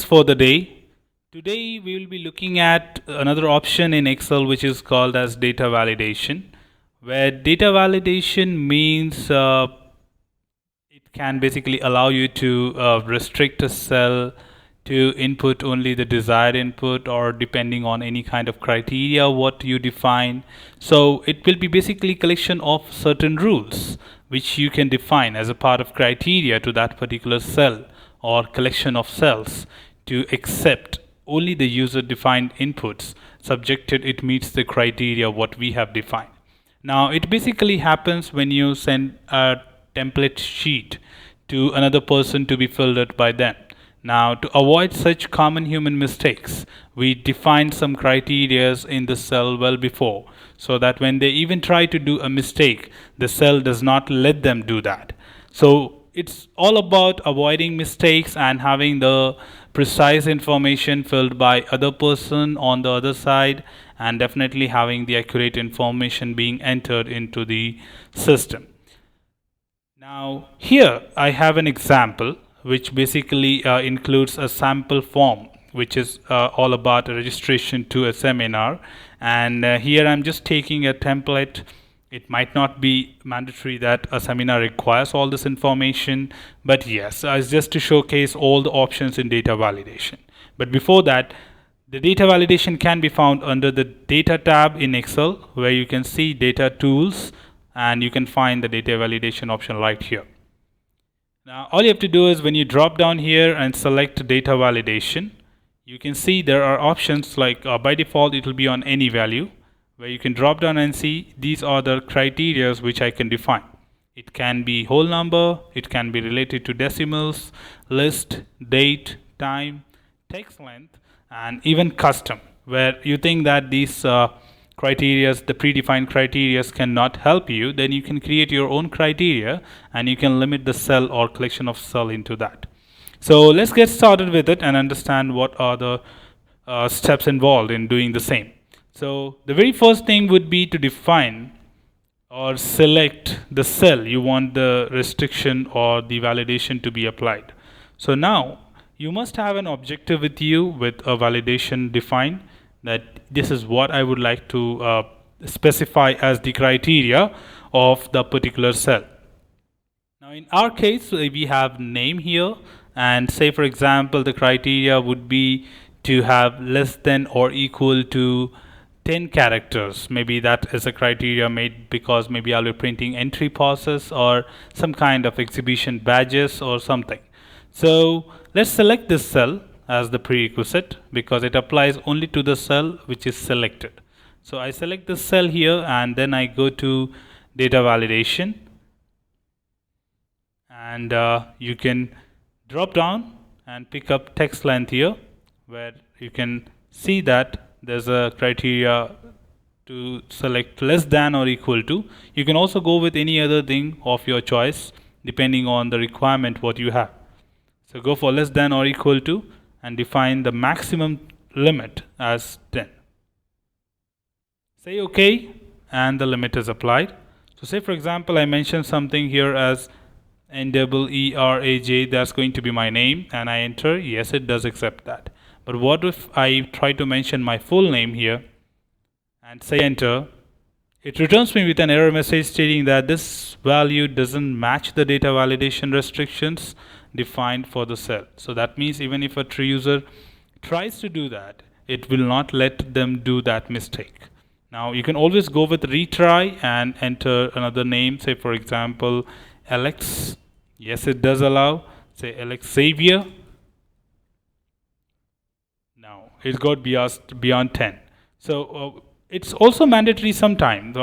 for the day. Today we will be looking at another option in Excel which is called as data validation, where data validation means it can basically allow you to restrict a cell to input only the desired input, or depending on any kind of criteria what you define. So it will be basically collection of certain rules which you can define as a part of criteria to that particular cell or collection of cells to accept only the user defined inputs subjected it meets the criteria what we have defined. Now it basically happens when you send a template sheet to another person to be filled out by them. Now, to avoid such common human mistakes, we define some criterias in the cell well before, so that when they even try to do a mistake, the cell does not let them do that. So it's all about avoiding mistakes and having the precise information filled by other person on the other side, and definitely having the accurate information being entered into the system. Now here I have an example which basically includes a sample form which is all about a registration to a seminar, and here I'm just taking a template. It might not be mandatory that a seminar requires all this information, but yes, it's just to showcase all the options in data validation. But before that, the data validation can be found under the data tab in Excel, where you can see data tools and you can find the data validation option right here. Now all you have to do is when you drop down here and select data validation, you can see there are options like by default it will be on any value, where you can drop down and see these are the criteria which I can define. It can be whole number, it can be related to decimals, list, date, time, text length, and even custom, where you think that these criteria, the predefined criteria cannot help you, then you can create your own criteria and you can limit the cell or collection of cell into that. So let's get started with it and understand what are the steps involved in doing the same. So the very first thing would be to define or select the cell you want the restriction or the validation to be applied. So now you must have an objective with you with a validation defined, that this is what I would like to specify as the criteria of the particular cell. Now in our case we have name here, and say for example the criteria would be to have less than or equal to 10 characters. Maybe that is a criteria made because maybe I'll be printing entry passes or some kind of exhibition badges or something. So let's select this cell as the prerequisite because it applies only to the cell which is selected. So I select this cell here and then I go to data validation, and you can drop down and pick up text length here, where you can see that there's a criteria to select less than or equal to. You can also go with any other thing of your choice depending on the requirement what you have. So go for less than or equal to and define the maximum limit as 10. Say OK and the limit is applied. So say for example I mentioned something here as Neeraj, that's going to be my name, and I enter. Yes, it does accept that. But what if I try to mention my full name here and say enter? It returns me with an error message stating that this value doesn't match the data validation restrictions defined for the cell. So that means even if a true user tries to do that, it will not let them do that mistake. Now you can always go with retry and enter another name, say for example Alex. Yes, it does allow. Say Alex Xavier. Now it got beyond 10. So it's also mandatory sometimes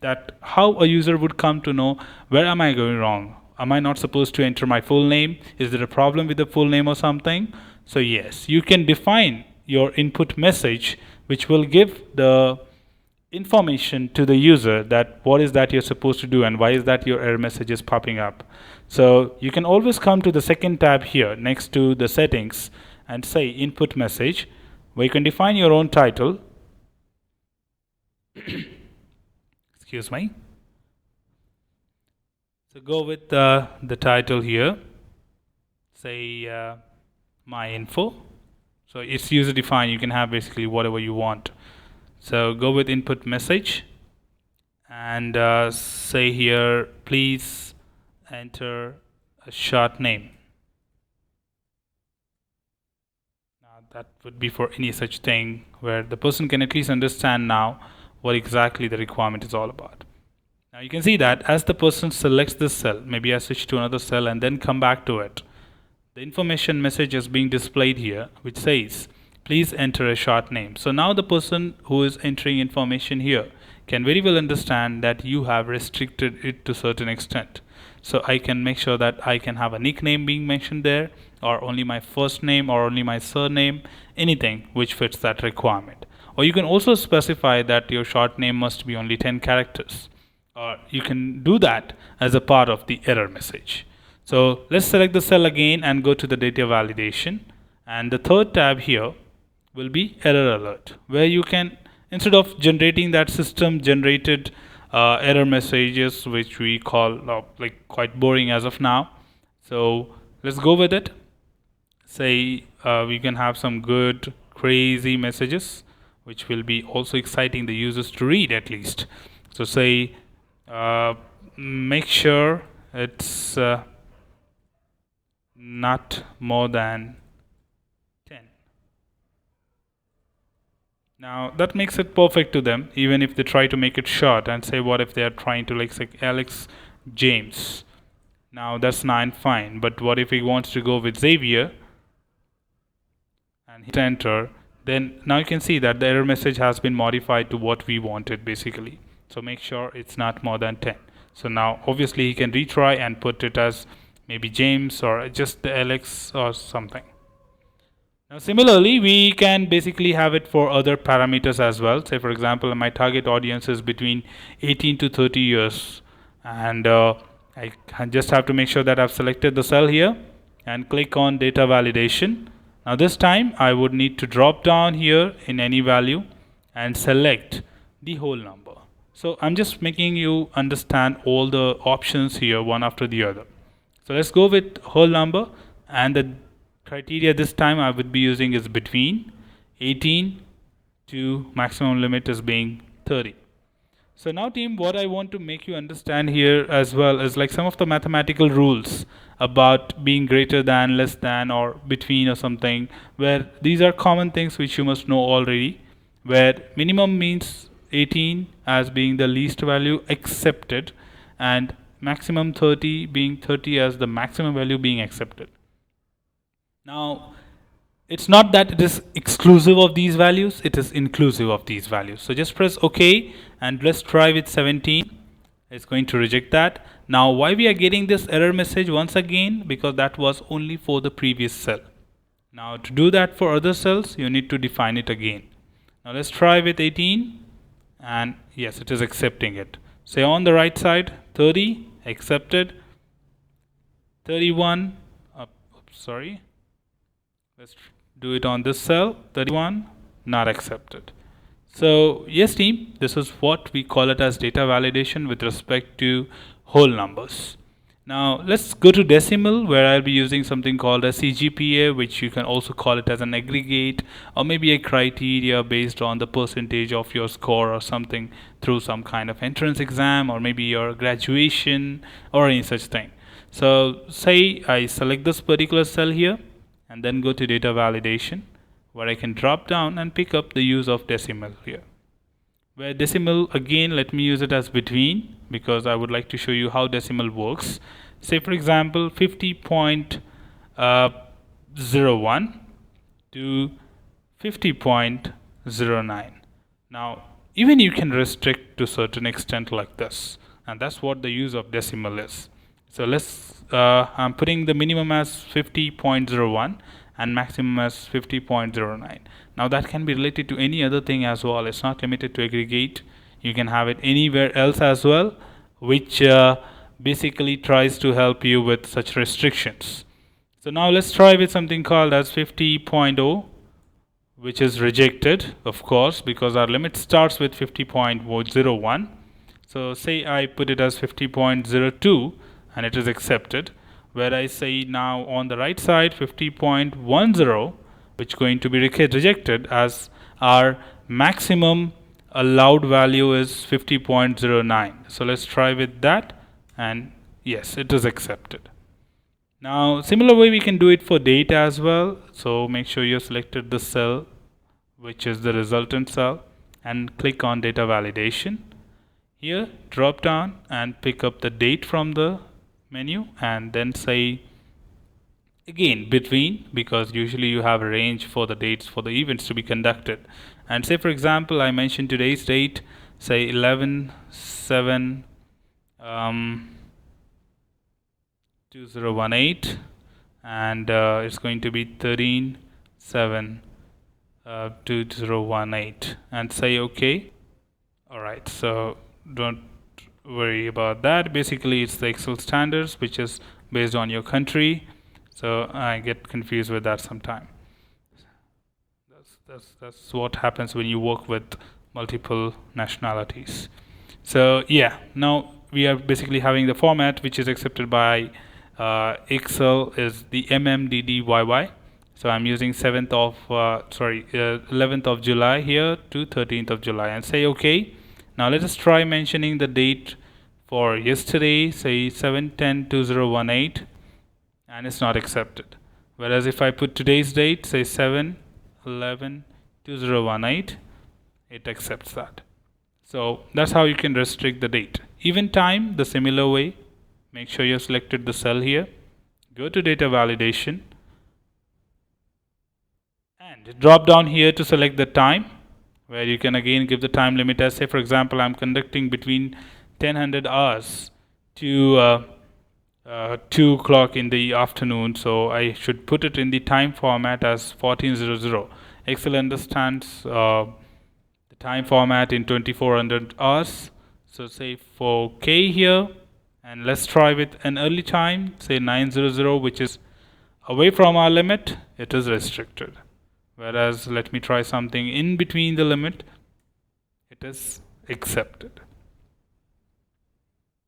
that how a user would come to know where am I going wrong. Am I not supposed to enter my full name? Is there a problem with the full name or something? So yes, you can define your input message which will give the information to the user that what is that you're supposed to do and why is that your error message is popping up. So you can always come to the second tab here next to the settings and say input message, where you can define your own title. Excuse me. So go with the title here, say my info, So it's user defined. You can have basically whatever you want. So go with input message and say here, please enter a short name. Now that would be for any such thing where the person can at least understand now what exactly the requirement is all about. Now you can see that as the person selects this cell, maybe I switch to another cell and then come back to it, the information message is being displayed here which says please enter a short name. So now the person who is entering information here can very well understand that you have restricted it to a certain extent. So I can make sure that I can have a nickname being mentioned there, or only my first name, or only my surname, anything which fits that requirement. Or you can also specify that your short name must be only 10 characters. Or you can do that as a part of the error message. So let's select the cell again and go to the data validation. And the third tab here will be error alert, where you can, instead of generating that system generated error messages, which we call like quite boring as of now. So let's go with it. Say we can have some good crazy messages which will be also exciting the users to read at least. So say make sure it's not more than 10. Now that makes it perfect to them, even if they try to make it short and say what if they are trying to like say Alex James. Now that's 9 fine, but what if he wants to go with Xavier and hit enter, then now you can see that the error message has been modified to what we wanted basically. So make sure it's not more than 10. So now obviously he can retry and put it as maybe James or just the Alex or something. Now similarly, we can basically have it for other parameters as well. Say for example, my target audience is between 18 to 30 years, and I just have to make sure that I've selected the cell here and click on data validation. Now this time I would need to drop down here in any value and select the whole number. So I'm just making you understand all the options here one after the other. So let's go with whole number, and the criteria this time I would be using is between 18 to maximum limit is being 30. So now team, what I want to make you understand here as well is like some of the mathematical rules about being greater than, less than, or between or something, where these are common things which you must know already, where minimum means 18 as being the least value accepted, and maximum 30 being 30 as the maximum value being accepted. Now it's not that it is exclusive of these values, it is inclusive of these values. So just press OK and let's try with 17. It's going to reject that. Now why we are getting this error message once again? Because that was only for the previous cell. Now to do that for other cells, you need to define it again. Now let's try with 18, and yes, it is accepting it. Say on the right side, 30 accepted, 31 sorry, let's do it on this cell, 31 not accepted. So yes team, this is what we call it as data validation with respect to whole numbers. Now let's go to decimal, where I'll be using something called a CGPA, which you can also call it as an aggregate or maybe a criteria based on the percentage of your score or something through some kind of entrance exam or maybe your graduation or any such thing. So say I select this particular cell here and then go to data validation, where I can drop down and pick up the use of decimal here. Where decimal, again let me use it as between, because I would like to show you how decimal works. Say for example 50.01 to 50.09. Now even you can restrict to a certain extent like this, and that's what the use of decimal is. So let's I'm putting the minimum as 50.01 and maximum as 50.09. Now that can be related to any other thing as well. It's not limited to aggregate. You can have it anywhere else as well, which basically tries to help you with such restrictions. So now let's try with something called as 50.0, which is rejected, of course, because our limit starts with 50.01. So say I put it as 50.02 and it is accepted. Where I say now on the right side 50.10, which is going to be rejected, as our maximum allowed value is 50.09. So let's try with that, and yes, it is accepted. Now similar way we can do it for date as well. So make sure you selected the cell which is the resultant cell and click on data validation. Here drop down and pick up the date from the menu and then say again between, because usually you have a range for the dates for the events to be conducted, and say for example I mentioned today's date, say 11/7 2018, and it's going to be 13/7 2018, and say OK. Alright, so don't worry about that. Basically it's the Excel standards which is based on your country, so I get confused with that sometime. That's what happens when you work with multiple nationalities. So yeah, now we are basically having the format which is accepted by Excel is the MMDDYY. So I'm using 11th of July here to 13th of July and say OK. Now let us try mentioning the date for yesterday, say 7/10/2018, and it's not accepted. Whereas if I put today's date, say 7/11/2018, it accepts that. So that's how you can restrict the date. Even time, the similar way. Make sure you selected the cell here. Go to data validation and drop down here to select the time, where you can again give the time limit as, say for example I'm conducting between 1000 hours to 2 o'clock in the afternoon, so I should put it in the time format as 1400. Excel understands the time format in 2400 hours, so say for K here, and let's try with an early time, say 900, which is away from our limit. It is restricted. Whereas let me try something in between the limit, it is accepted.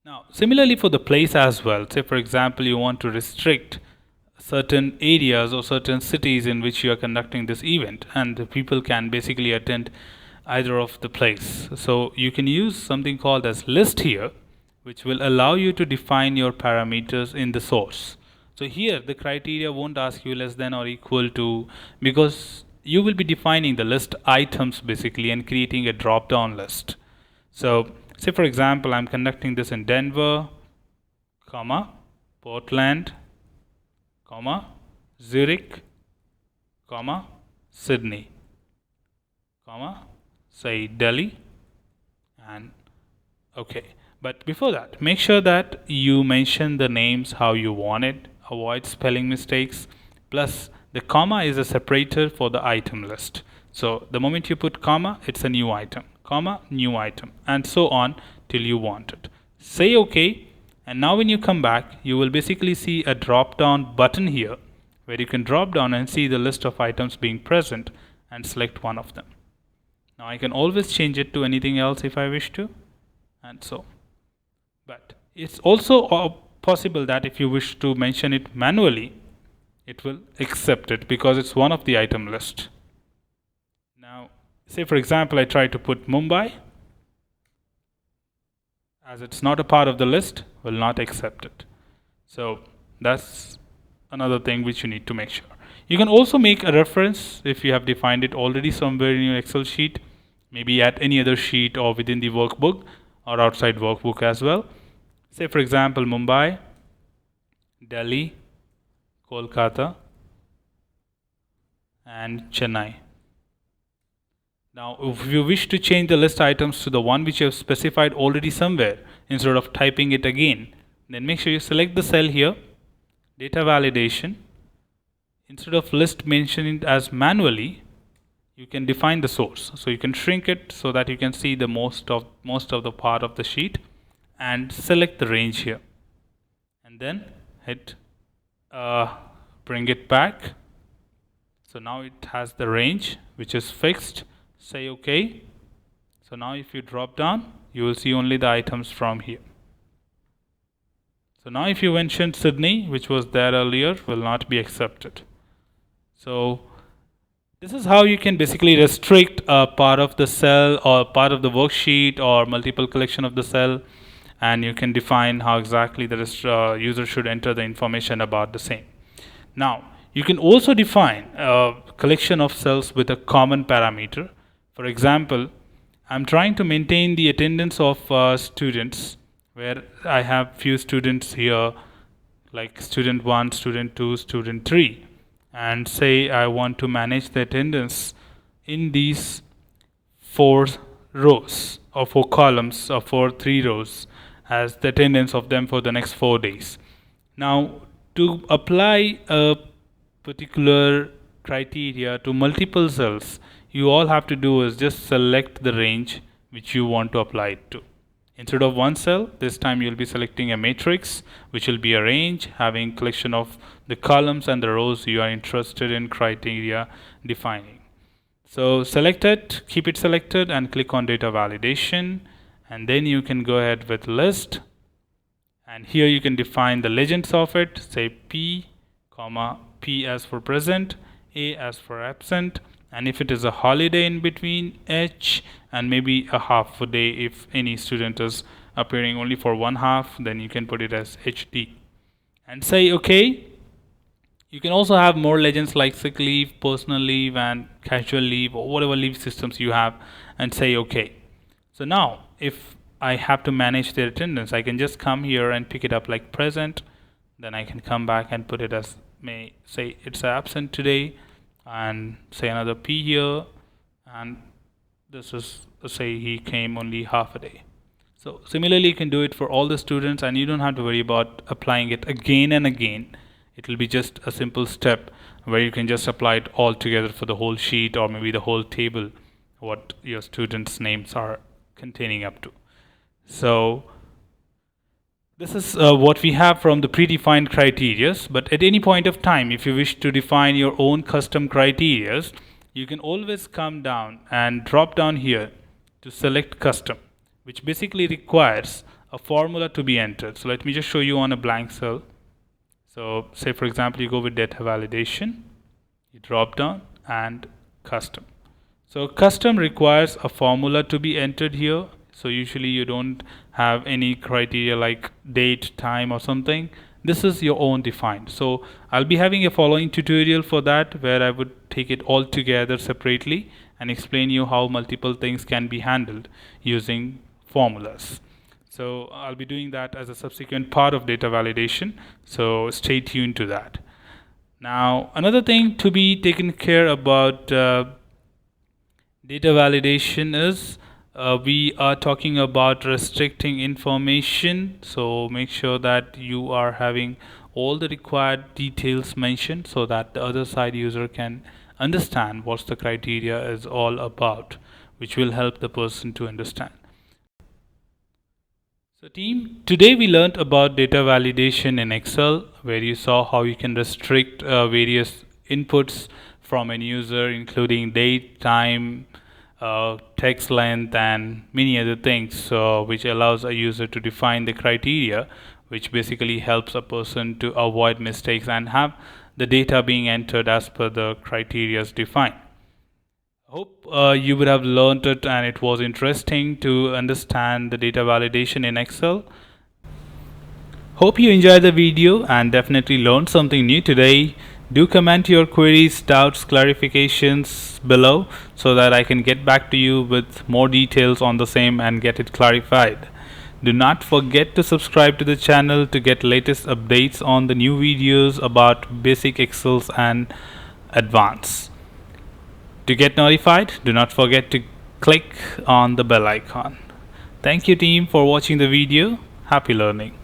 Now similarly for the place as well, say for example you want to restrict certain areas or certain cities in which you are conducting this event, and the people can basically attend either of the place. So you can use something called as list here, which will allow you to define your parameters in the source. So here the criteria won't ask you less than or equal to, because you will be defining the list items basically and creating a drop down list. So say for example I'm conducting this in Denver, comma, Portland, comma, Zurich, comma, Sydney, comma, say Delhi, and OK. But before that, make sure that you mention the names how you want it. Avoid spelling mistakes. Plus, the comma is a separator for the item list. So the moment you put comma, it's a new item. Comma, new item, and so on till you want it. Say OK, and now when you come back, you will basically see a drop down button here, where you can drop down and see the list of items being present and select one of them. Now I can always change it to anything else if I wish to, and so. But it's also possible that if you wish to mention it manually, it will accept it because it's one of the item list. Now, say for example, I try to put Mumbai, as it's not a part of the list, will not accept it. So that's another thing which you need to make sure. You can also make a reference if you have defined it already somewhere in your Excel sheet, maybe at any other sheet or within the workbook or outside workbook as well. Say for example Mumbai, Delhi, Kolkata, and Chennai. Now if you wish to change the list items to the one which you have specified already somewhere instead of typing it again, then make sure you select the cell here, data validation. Instead of list mentioning it as manually, you can define the source. So you can shrink it so that you can see the most of the part of the sheet, and select the range here, and then hit bring it back. So now it has the range which is fixed. Say OK. So now if you drop down, you will see only the items from here. So now if you mention Sydney, which was there earlier, will not be accepted. So This is how you can basically restrict a part of the cell or part of the worksheet or multiple collection of the cell, and you can define how exactly the user should enter the information about the same. Now, you can also define a collection of cells with a common parameter. For example, I'm trying to maintain the attendance of students, where I have few students here like student 1, student 2, student 3, and say I want to manage the attendance in these 4 rows or 4 columns or 3 rows as the attendance of them for the next 4 days. Now, to apply a particular criteria to multiple cells, you all have to do is just select the range which you want to apply it to. Instead of one cell, this time you'll be selecting a matrix, which will be a range having collection of the columns and the rows you are interested in criteria defining. So select it, keep it selected, and click on data validation, and then you can go ahead with list, and here you can define the legends of it. Say P, comma, P as for present, A as for absent, and if it is a holiday in between, H, and maybe a half a day. If any student is appearing only for one half, then you can put it as HD and say OK. You can also have more legends like sick leave, personal leave, and casual leave, or whatever leave systems you have, and say OK. So now if I have to manage their attendance, I can just come here and pick it up like present. Then I can come back and put it as, may say it's absent today, and say another P here, and this is, say he came only half a day. So similarly you can do it for all the students, and you don't have to worry about applying it again and again. It will be just a simple step where you can just apply it all together for the whole sheet or maybe the whole table, what your students' names are containing up to. So this is what we have from the predefined criterias, but at any point of time, if you wish to define your own custom criterias, you can always come down and drop down here to select custom, which basically requires a formula to be entered. So let me just show you on a blank cell. So say for example you go with data validation, you drop down and custom. So custom requires a formula to be entered here. So usually you don't have any criteria like date, time or something. This is your own defined. So I'll be having a following tutorial for that, where I would take it all together separately and explain you how multiple things can be handled using formulas. So I'll be doing that as a subsequent part of data validation. So stay tuned to that. Now another thing to be taken care about data validation is we are talking about restricting information. So make sure that you are having all the required details mentioned so that the other side user can understand what the criteria is all about, which will help the person to understand. So team, today we learned about data validation in Excel, where you saw how you can restrict various inputs from an user, including date, time, text length, and many other things, which allows a user to define the criteria, which basically helps a person to avoid mistakes and have the data being entered as per the criteria defined. Hope you would have learned it and it was interesting to understand the data validation in Excel. Hope you enjoyed the video and definitely learned something new today. Do comment your queries, doubts, clarifications below so that I can get back to you with more details on the same and get it clarified. Do not forget to subscribe to the channel to get latest updates on the new videos about basic Excels and advanced. To get notified, do not forget to click on the bell icon. Thank you team for watching the video. Happy learning.